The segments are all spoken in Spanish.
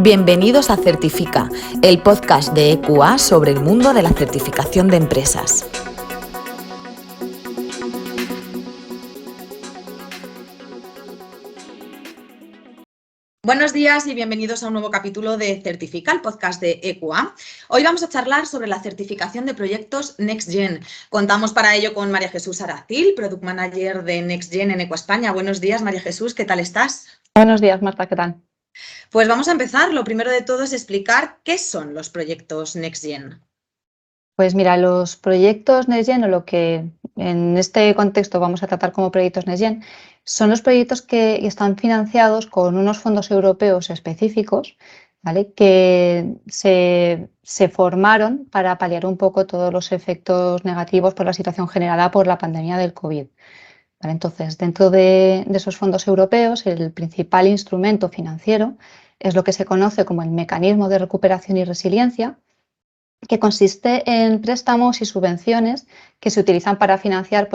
Bienvenidos a Certifica, el podcast de EQA sobre el mundo de la certificación de empresas. Buenos días y bienvenidos a un nuevo capítulo de Certifica, el podcast de EQA. Hoy vamos a charlar sobre la certificación de proyectos NextGen. Contamos para ello con María Jesús Aracil, Product Manager de NextGen en EQA España. Buenos días, María Jesús, ¿qué tal estás? Buenos días, Marta, ¿qué tal? Pues vamos a empezar. Lo primero de todo es explicar qué son los proyectos NextGen. Pues mira, los proyectos NextGen, o lo que en este contexto vamos a tratar como proyectos NextGen, son los proyectos que están financiados con unos fondos europeos específicos, ¿vale? Que se formaron para paliar un poco todos los efectos negativos por la situación generada por la pandemia del COVID. ¿Vale? Entonces, dentro de esos fondos europeos, el principal instrumento financiero es lo que se conoce como el Mecanismo de Recuperación y Resiliencia, que consiste en préstamos y subvenciones que se utilizan para financiar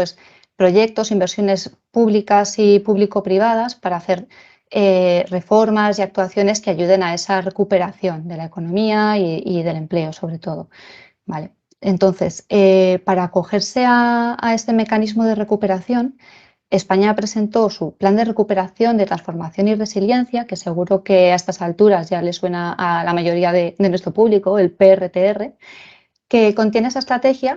proyectos, inversiones públicas y público-privadas para hacer reformas y actuaciones que ayuden a esa recuperación de la economía y del empleo, sobre todo. Vale. Entonces, para acogerse a este mecanismo de recuperación, España presentó su Plan de Recuperación, de Transformación y Resiliencia, que seguro que a estas alturas ya le suena a la mayoría de nuestro público, el PRTR, que contiene esa estrategia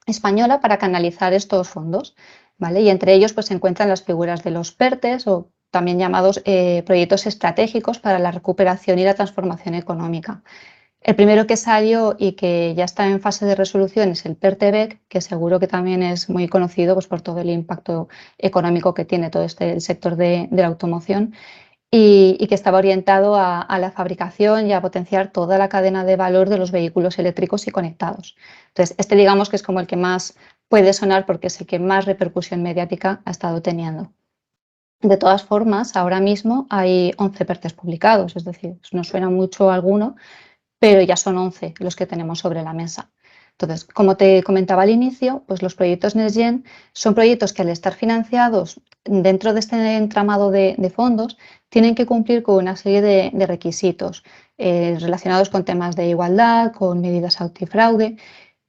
española para canalizar estos fondos, ¿vale? Y entre ellos se encuentran las figuras de los PERTES, o también llamados proyectos estratégicos para la recuperación y la transformación económica. El primero que salió y que ya está en fase de resolución es el PERTEBEC, que seguro que también es muy conocido por todo el impacto económico que tiene todo el sector de la automoción y que estaba orientado a la fabricación y a potenciar toda la cadena de valor de los vehículos eléctricos y conectados. Entonces, digamos que es como el que más puede sonar porque es el que más repercusión mediática ha estado teniendo. De todas formas, ahora mismo hay 11 PERTES publicados, es decir, nos suena mucho alguno, pero ya son 11 los que tenemos sobre la mesa. Entonces, como te comentaba al inicio, pues los proyectos NextGen son proyectos que al estar financiados dentro de este entramado de fondos tienen que cumplir con una serie de requisitos relacionados con temas de igualdad, con medidas antifraude,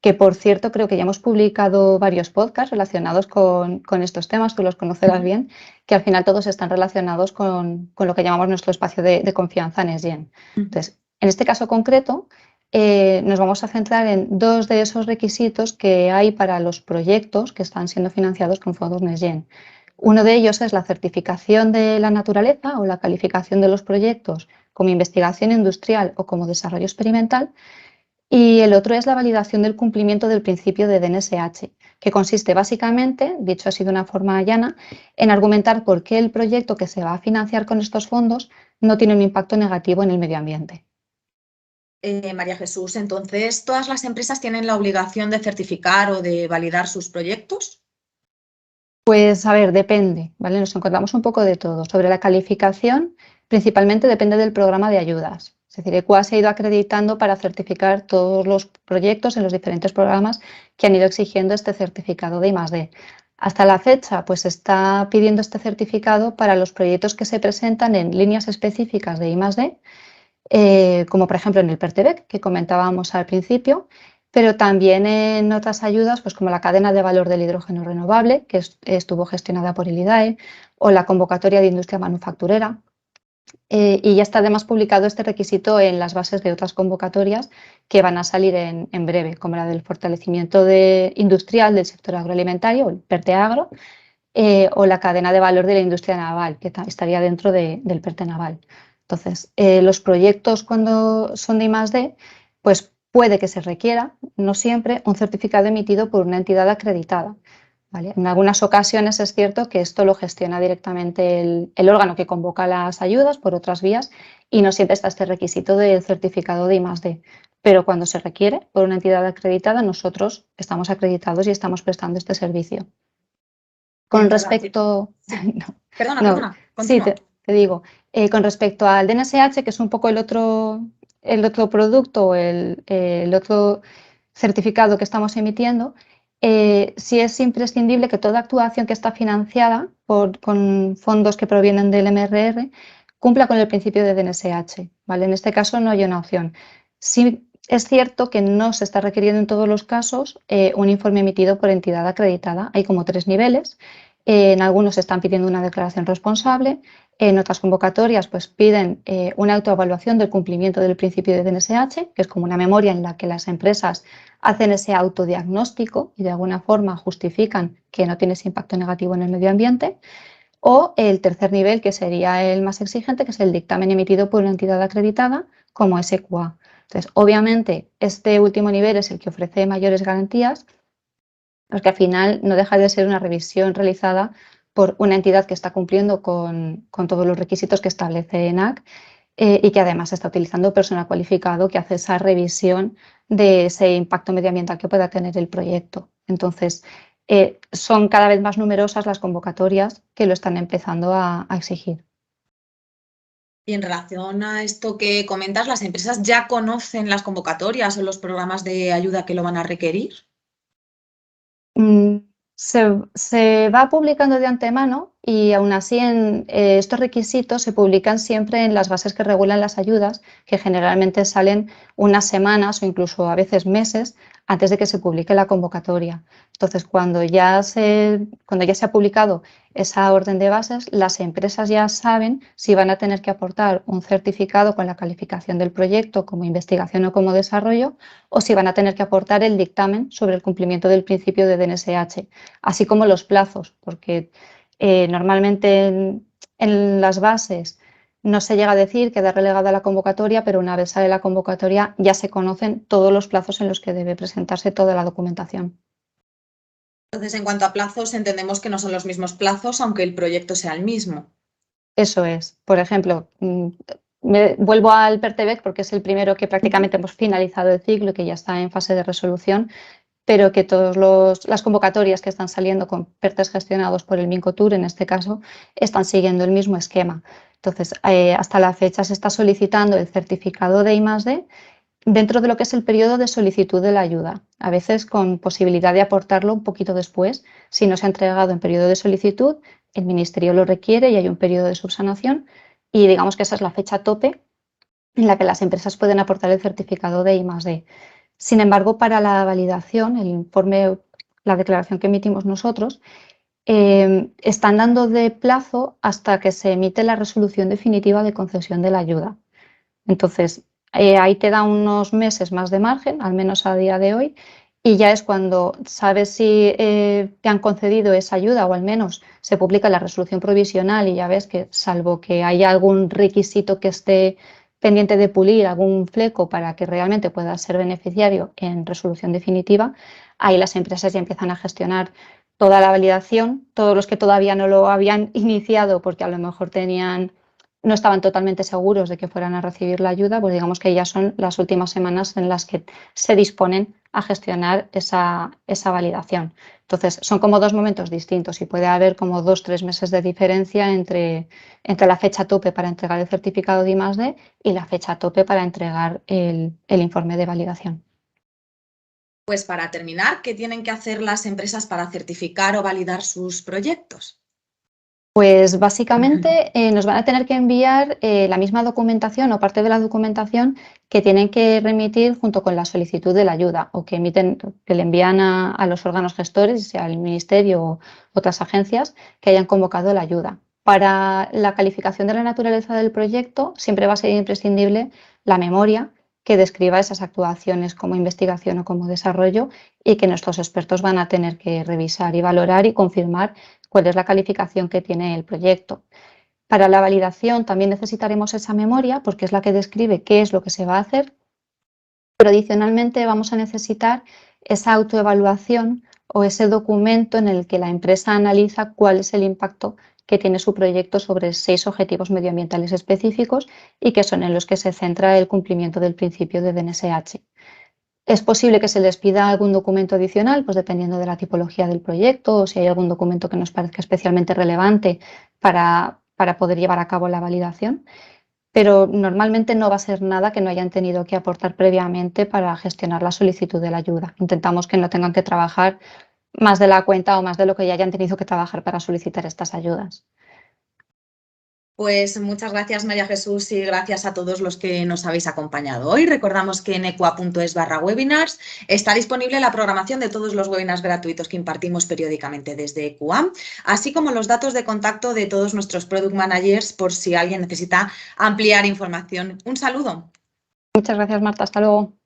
que por cierto creo que ya hemos publicado varios podcasts relacionados con estos temas, tú los conocerás bien, que al final todos están relacionados con lo que llamamos nuestro espacio de confianza NextGen. Entonces, en este caso concreto, nos vamos a centrar en dos de esos requisitos que hay para los proyectos que están siendo financiados con fondos NextGen. Uno de ellos es la certificación de la naturaleza o la calificación de los proyectos como investigación industrial o como desarrollo experimental. Y el otro es la validación del cumplimiento del principio de DNSH, que consiste básicamente, dicho así de una forma llana, en argumentar por qué el proyecto que se va a financiar con estos fondos no tiene un impacto negativo en el medio ambiente. María Jesús, entonces, ¿todas las empresas tienen la obligación de certificar o de validar sus proyectos? Pues a ver, depende, ¿vale? Nos encontramos un poco de todo. Sobre la calificación, principalmente depende del programa de ayudas. Es decir, EQUA se ha ido acreditando para certificar todos los proyectos en los diferentes programas que han ido exigiendo este certificado de I+D. Hasta la fecha, pues se está pidiendo este certificado para los proyectos que se presentan en líneas específicas de I+D, como por ejemplo en el PERTEBEC, que comentábamos al principio, pero también en otras ayudas, pues como la cadena de valor del hidrógeno renovable, que estuvo gestionada por el IDAE, o la convocatoria de industria manufacturera. Y ya está además publicado este requisito en las bases de otras convocatorias que van a salir en breve, como la del fortalecimiento industrial del sector agroalimentario, el PERTEAGRO, o la cadena de valor de la industria naval, que estaría dentro del PERTE naval. Entonces, los proyectos cuando son de I+D, pues puede que se requiera, no siempre, un certificado emitido por una entidad acreditada. ¿Vale? En algunas ocasiones es cierto que esto lo gestiona directamente el órgano que convoca las ayudas por otras vías y no siempre está este requisito del certificado de I+D. Pero cuando se requiere por una entidad acreditada, nosotros estamos acreditados y estamos prestando este servicio. Con respecto... Sí. No, Perdona, sí, continúa. te digo, con respecto al DNSH, que es un poco el otro producto, el otro certificado que estamos emitiendo, sí es imprescindible que toda actuación que está financiada con fondos que provienen del MRR cumpla con el principio de DNSH, ¿vale? En este caso no hay una opción. Sí es cierto que no se está requiriendo en todos los casos un informe emitido por entidad acreditada. Hay como 3 niveles. En algunos están pidiendo una declaración responsable, en otras convocatorias pues piden una autoevaluación del cumplimiento del principio de DNSH, que es como una memoria en la que las empresas hacen ese autodiagnóstico y de alguna forma justifican que no tiene ese impacto negativo en el medio ambiente. O el tercer nivel, que sería el más exigente, que es el dictamen emitido por una entidad acreditada como SQA. Entonces, obviamente, este último nivel es el que ofrece mayores garantías, porque al final no deja de ser una revisión realizada por una entidad que está cumpliendo con todos los requisitos que establece ENAC y que además está utilizando personal cualificado que hace esa revisión de ese impacto medioambiental que pueda tener el proyecto. Entonces, son cada vez más numerosas las convocatorias que lo están empezando a exigir. Y en relación a esto que comentas, ¿las empresas ya conocen las convocatorias o los programas de ayuda que lo van a requerir? Mm, se va publicando de antemano y aún así estos requisitos se publican siempre en las bases que regulan las ayudas, que generalmente salen unas semanas o incluso a veces meses antes de que se publique la convocatoria. Entonces, cuando ya se ha publicado esa orden de bases, las empresas ya saben si van a tener que aportar un certificado con la calificación del proyecto como investigación o como desarrollo, o si van a tener que aportar el dictamen sobre el cumplimiento del principio de DNSH, así como los plazos, porque normalmente en las bases no se llega a decir, queda relegada la convocatoria, pero una vez sale la convocatoria ya se conocen todos los plazos en los que debe presentarse toda la documentación. Entonces, en cuanto a plazos, entendemos que no son los mismos plazos, aunque el proyecto sea el mismo. Eso es. Por ejemplo, vuelvo al PERTEBEC porque es el primero que prácticamente hemos finalizado el ciclo y que ya está en fase de resolución, pero que todas las convocatorias que están saliendo con PERTES gestionados por el Mincotur, en este caso, están siguiendo el mismo esquema. Entonces, hasta la fecha se está solicitando el certificado de I+D dentro de lo que es el periodo de solicitud de la ayuda, a veces con posibilidad de aportarlo un poquito después. Si no se ha entregado en periodo de solicitud, el Ministerio lo requiere y hay un periodo de subsanación y digamos que esa es la fecha tope en la que las empresas pueden aportar el certificado de I+D. Sin embargo, para la validación, el informe, la declaración que emitimos nosotros, están dando de plazo hasta que se emite la resolución definitiva de concesión de la ayuda. Entonces, ahí te da unos meses más de margen, al menos a día de hoy, y ya es cuando sabes si te han concedido esa ayuda o al menos se publica la resolución provisional y ya ves que salvo que haya algún requisito que esté pendiente de pulir, algún fleco para que realmente puedas ser beneficiario en resolución definitiva, ahí las empresas ya empiezan a gestionar toda la validación, todos los que todavía no lo habían iniciado porque a lo mejor no estaban totalmente seguros de que fueran a recibir la ayuda, pues digamos que ya son las últimas semanas en las que se disponen a gestionar esa validación. Entonces, son como dos momentos distintos y puede haber como 2 o 3 meses de diferencia entre la fecha tope para entregar el certificado de I+D y la fecha tope para entregar el informe de validación. Pues para terminar, ¿qué tienen que hacer las empresas para certificar o validar sus proyectos? Pues básicamente nos van a tener que enviar la misma documentación o parte de la documentación que tienen que remitir junto con la solicitud de la ayuda o que le envían a los órganos gestores, sea el Ministerio o otras agencias que hayan convocado la ayuda. Para la calificación de la naturaleza del proyecto siempre va a ser imprescindible la memoria que describa esas actuaciones como investigación o como desarrollo y que nuestros expertos van a tener que revisar y valorar y confirmar cuál es la calificación que tiene el proyecto. Para la validación también necesitaremos esa memoria porque es la que describe qué es lo que se va a hacer, pero adicionalmente vamos a necesitar esa autoevaluación o ese documento en el que la empresa analiza cuál es el impacto que tiene su proyecto sobre 6 objetivos medioambientales específicos y que son en los que se centra el cumplimiento del principio de DNSH. Es posible que se les pida algún documento adicional, pues dependiendo de la tipología del proyecto o si hay algún documento que nos parezca especialmente relevante para poder llevar a cabo la validación, pero normalmente no va a ser nada que no hayan tenido que aportar previamente para gestionar la solicitud de la ayuda. Intentamos que no tengan que trabajar más de la cuenta o más de lo que ya hayan tenido que trabajar para solicitar estas ayudas. Pues muchas gracias, María Jesús, y gracias a todos los que nos habéis acompañado hoy. Recordamos que en equa.es/webinars está disponible la programación de todos los webinars gratuitos que impartimos periódicamente desde EQA, así como los datos de contacto de todos nuestros Product Managers por si alguien necesita ampliar información. Un saludo. Muchas gracias, Marta. Hasta luego.